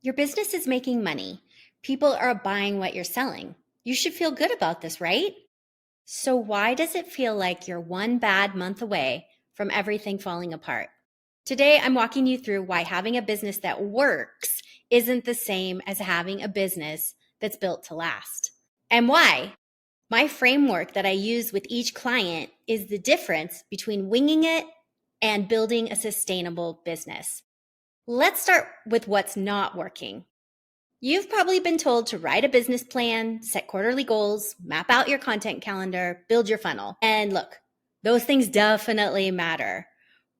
Your business is making money. People are buying what you're selling. You should feel good about this, right? So why does it feel like you're one bad month away from everything falling apart? Today, I'm walking you through why having a business that works isn't the same as having a business that's built to last. And why? My framework that I use with each client is the difference between winging it and building a sustainable business. Let's start with what's not working. You've probably been told to write a business plan, set quarterly goals, map out your content calendar, build your funnel. And look, those things definitely matter.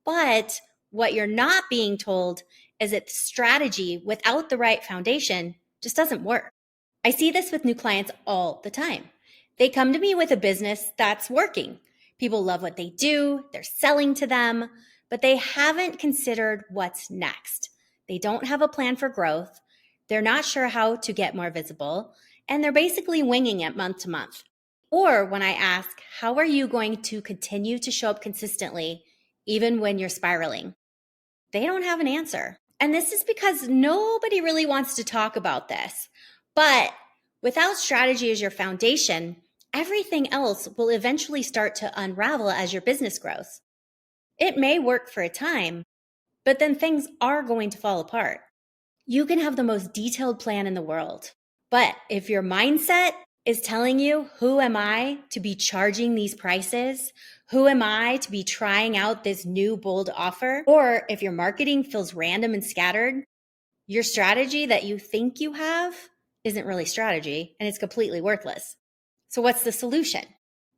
But what you're not being told is that strategy without the right foundation just doesn't work. I see this with new clients all the time. They come to me with a business that's working. People love what they do, they're selling to them, but they haven't considered what's next. They don't have a plan for growth. They're not sure how to get more visible, and they're basically winging it month to month. Or when I ask, how are you going to continue to show up consistently even when you're spiraling? They don't have an answer. And this is because nobody really wants to talk about this. But without strategy as your foundation, everything else will eventually start to unravel as your business grows. It may work for a time, but then things are going to fall apart. You can have the most detailed plan in the world, but if your mindset is telling you, who am I to be charging these prices? Who am I to be trying out this new bold offer? Or if your marketing feels random and scattered, your strategy that you think you have isn't really strategy and it's completely worthless. So what's the solution?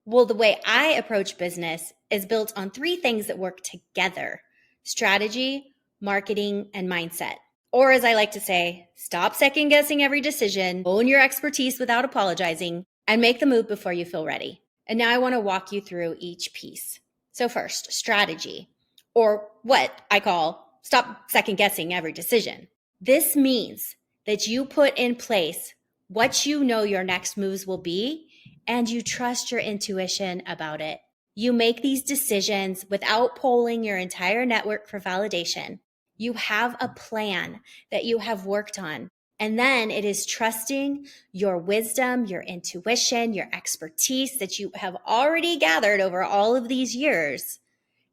Well, the way I approach business is built on three things that work together: strategy, marketing, and mindset. Or as I like to say, stop second guessing every decision, own your expertise without apologizing, and make the move before you feel ready. And now I want to walk you through each piece. So first, strategy, or what I call stop second guessing every decision. This means that you put in place what you know your next moves will be, and you trust your intuition about it. You make these decisions without polling your entire network for validation. You have a plan that you have worked on. And then it is trusting your wisdom, your intuition, your expertise that you have already gathered over all of these years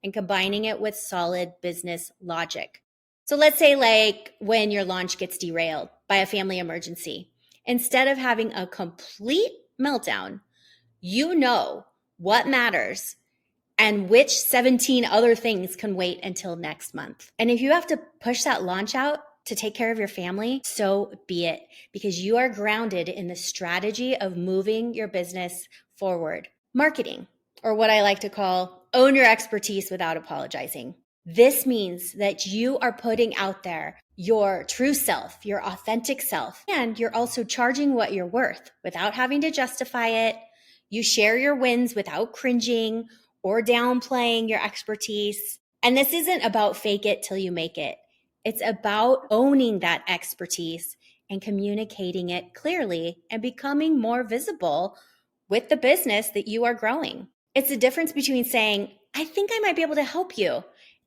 and combining it with solid business logic. So let's say like when your launch gets derailed by a family emergency, instead of having a complete meltdown, you know what matters and which 17 other things can wait until next month. And if you have to push that launch out to take care of your family, so be it, because you are grounded in the strategy of moving your business forward. Marketing, or what I like to call own your expertise without apologizing. This means that you are putting out there your true self, your authentic self, and you're also charging what you're worth without having to justify it. You share your wins without cringing or downplaying your expertise. And this isn't about fake it till you make it. It's about owning that expertise and communicating it clearly and becoming more visible with the business that you are growing. It's the difference between saying, I think I might be able to help you,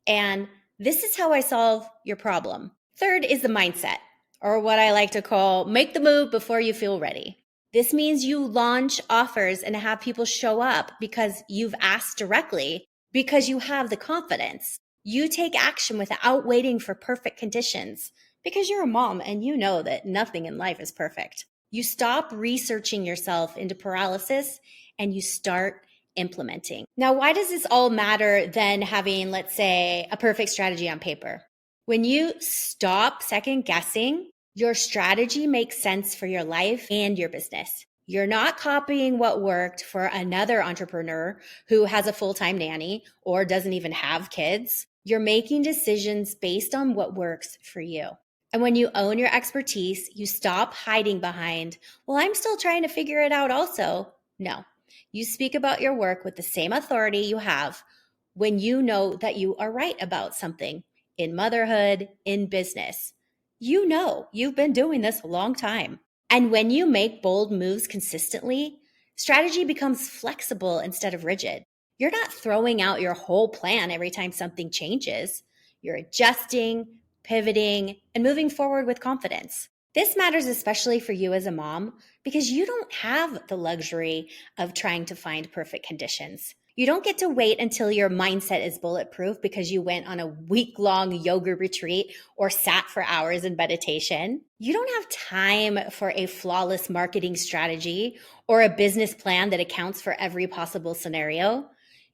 and this is how I solve your problem. Third is the mindset, or what I like to call make the move before you feel ready. This means you launch offers and have people show up because you've asked directly, because you have the confidence. You take action without waiting for perfect conditions because you're a mom and you know that nothing in life is perfect. You stop researching yourself into paralysis and you start implementing. Now, why does this all matter than having, let's say, a perfect strategy on paper? When you stop second guessing, your strategy makes sense for your life and your business. You're not copying what worked for another entrepreneur who has a full-time nanny or doesn't even have kids. You're making decisions based on what works for you. And when you own your expertise, you stop hiding behind, well, I'm still trying to figure it out also. No, you speak about your work with the same authority you have when you know that you are right about something in motherhood, in business. You know you've been doing this a long time. And when you make bold moves consistently, strategy becomes flexible instead of rigid. You're not throwing out your whole plan every time something changes. You're adjusting, pivoting, and moving forward with confidence. This matters especially for you as a mom because you don't have the luxury of trying to find perfect conditions. You don't get to wait until your mindset is bulletproof because you went on a week-long yoga retreat or sat for hours in meditation. You don't have time for a flawless marketing strategy or a business plan that accounts for every possible scenario.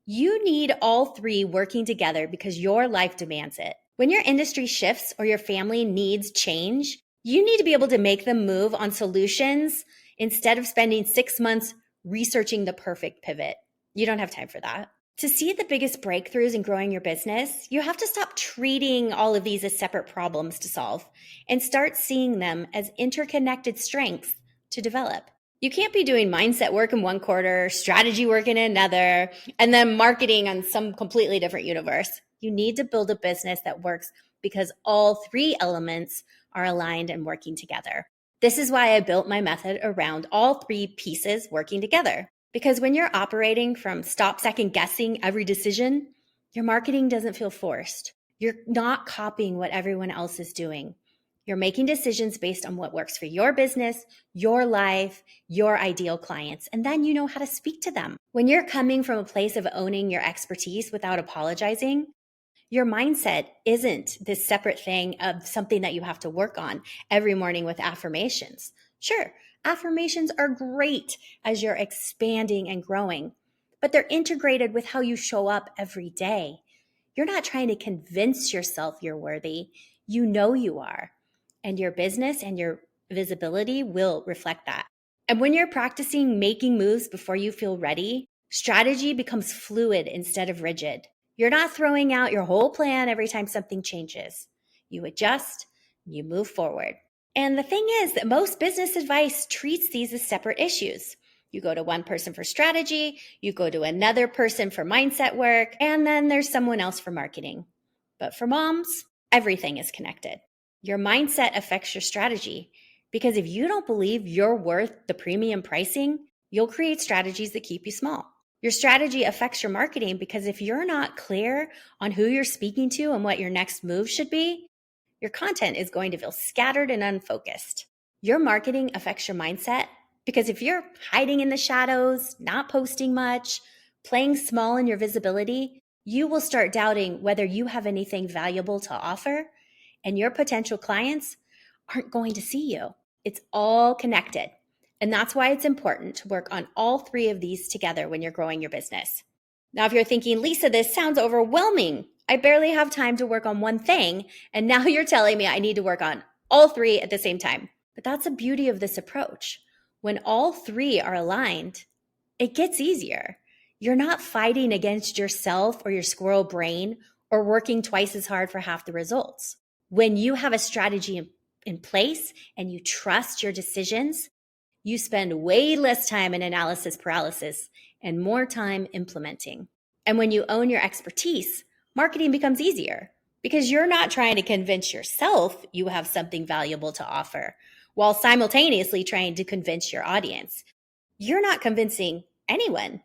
You need all three working together because your life demands it. When your industry shifts or your family needs change, you need to be able to make them move on solutions instead of spending 6 months researching the perfect pivot. You don't have time for that. To see the biggest breakthroughs in growing your business, you have to stop treating all of these as separate problems to solve and start seeing them as interconnected strengths to develop. You can't be doing mindset work in one quarter, strategy work in another, and then marketing on some completely different universe. You need to build a business that works because all three elements are aligned and working together. This is why I built my method around all three pieces working together. Because when you're operating from stop second guessing every decision, your marketing doesn't feel forced. You're not copying what everyone else is doing. You're making decisions based on what works for your business, your life, your ideal clients, and then you know how to speak to them. When you're coming from a place of owning your expertise without apologizing, your mindset isn't this separate thing of something that you have to work on every morning with affirmations. Sure, affirmations are great as you're expanding and growing, but they're integrated with how you show up every day. You're not trying to convince yourself you're worthy. You know you are. And your business and your visibility will reflect that. And when you're practicing making moves before you feel ready, strategy becomes fluid instead of rigid. You're not throwing out your whole plan every time something changes. You adjust, you move forward. And the thing is that most business advice treats these as separate issues. You go to one person for strategy, you go to another person for mindset work, and then there's someone else for marketing. But for moms, everything is connected. Your mindset affects your strategy because if you don't believe you're worth the premium pricing, you'll create strategies that keep you small. Your strategy affects your marketing because if you're not clear on who you're speaking to and what your next move should be, your content is going to feel scattered and unfocused. Your marketing affects your mindset because if you're hiding in the shadows, not posting much, playing small in your visibility, you will start doubting whether you have anything valuable to offer, and your potential clients aren't going to see you. It's all connected. And that's why it's important to work on all three of these together when you're growing your business. Now, if you're thinking, Lisa, this sounds overwhelming. I barely have time to work on one thing. And now you're telling me I need to work on all three at the same time. But that's the beauty of this approach. When all three are aligned, it gets easier. You're not fighting against yourself or your squirrel brain or working twice as hard for half the results. When you have a strategy in place and you trust your decisions, you spend way less time in analysis paralysis and more time implementing. And when you own your expertise, marketing becomes easier because you're not trying to convince yourself you have something valuable to offer while simultaneously trying to convince your audience. You're not convincing anyone.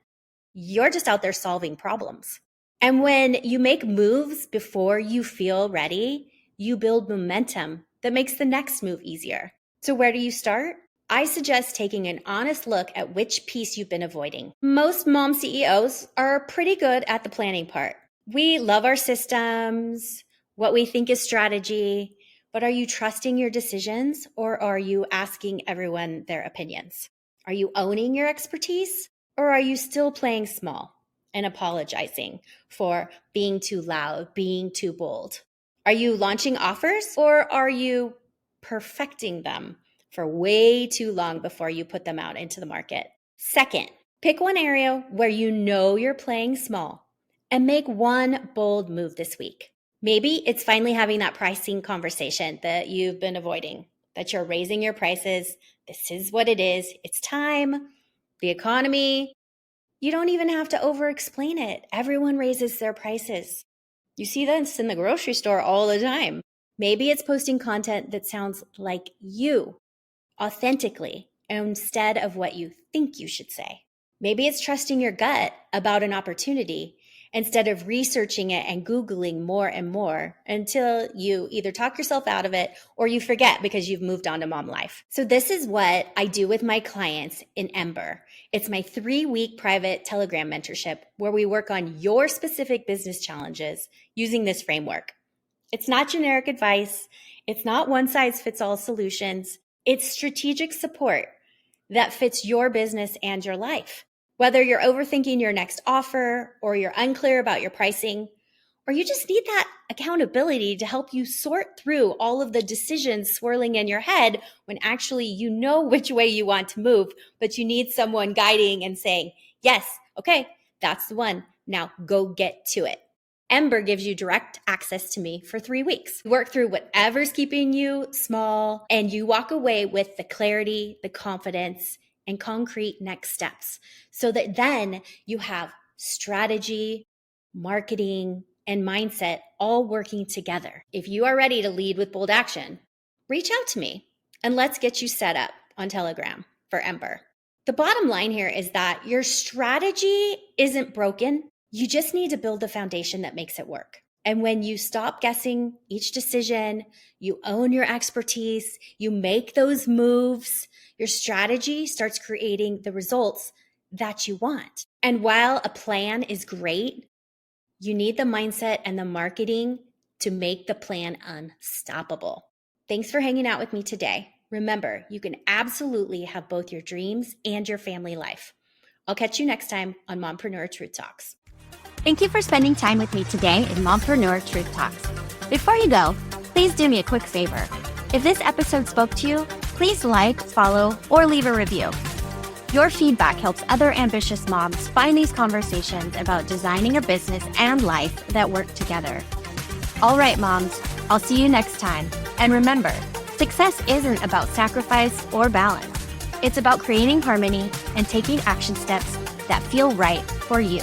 You're just out there solving problems. And when you make moves before you feel ready, you build momentum that makes the next move easier. So where do you start? I suggest taking an honest look at which piece you've been avoiding. Most mom CEOs are pretty good at the planning part. We love our systems, what we think is strategy, but are you trusting your decisions or are you asking everyone their opinions? Are you owning your expertise or are you still playing small and apologizing for being too loud, being too bold? Are you launching offers or are you perfecting them for way too long before you put them out into the market? Second, pick one area where you know you're playing small and make one bold move this week. Maybe it's finally having that pricing conversation that you've been avoiding, that you're raising your prices. This is what it is. It's time. The economy. You don't even have to over-explain it. Everyone raises their prices. You see this in the grocery store all the time. Maybe it's posting content that sounds like you, authentically, instead of what you think you should say. Maybe it's trusting your gut about an opportunity instead of researching it and Googling more and more until you either talk yourself out of it or you forget because you've moved on to mom life. So this is what I do with my clients in Ember. It's my 3-week private Telegram mentorship where we work on your specific business challenges using this framework. It's not generic advice. It's not one-size-fits-all solutions. It's strategic support that fits your business and your life. Whether you're overthinking your next offer or you're unclear about your pricing, or you just need that accountability to help you sort through all of the decisions swirling in your head when actually you know which way you want to move, but you need someone guiding and saying, yes, okay, that's the one. Now go get to it. Ember gives you direct access to me for 3 weeks. We work through whatever's keeping you small, and you walk away with the clarity, the confidence, and concrete next steps so that then you have strategy, marketing, and mindset all working together. If you are ready to lead with bold action, reach out to me and let's get you set up on Telegram for Ember. The bottom line here is that your strategy isn't broken. You just need to build the foundation that makes it work. And when you stop guessing each decision, you own your expertise, you make those moves, your strategy starts creating the results that you want. And while a plan is great, you need the mindset and the marketing to make the plan unstoppable. Thanks for hanging out with me today. Remember, you can absolutely have both your dreams and your family life. I'll catch you next time on Mompreneur Truth Talks. Thank you for spending time with me today in Mompreneur Truth Talks. Before you go, please do me a quick favor. If this episode spoke to you, please like, follow, or leave a review. Your feedback helps other ambitious moms find these conversations about designing a business and life that work together. All right, moms, I'll see you next time. And remember, success isn't about sacrifice or balance. It's about creating harmony and taking action steps that feel right for you.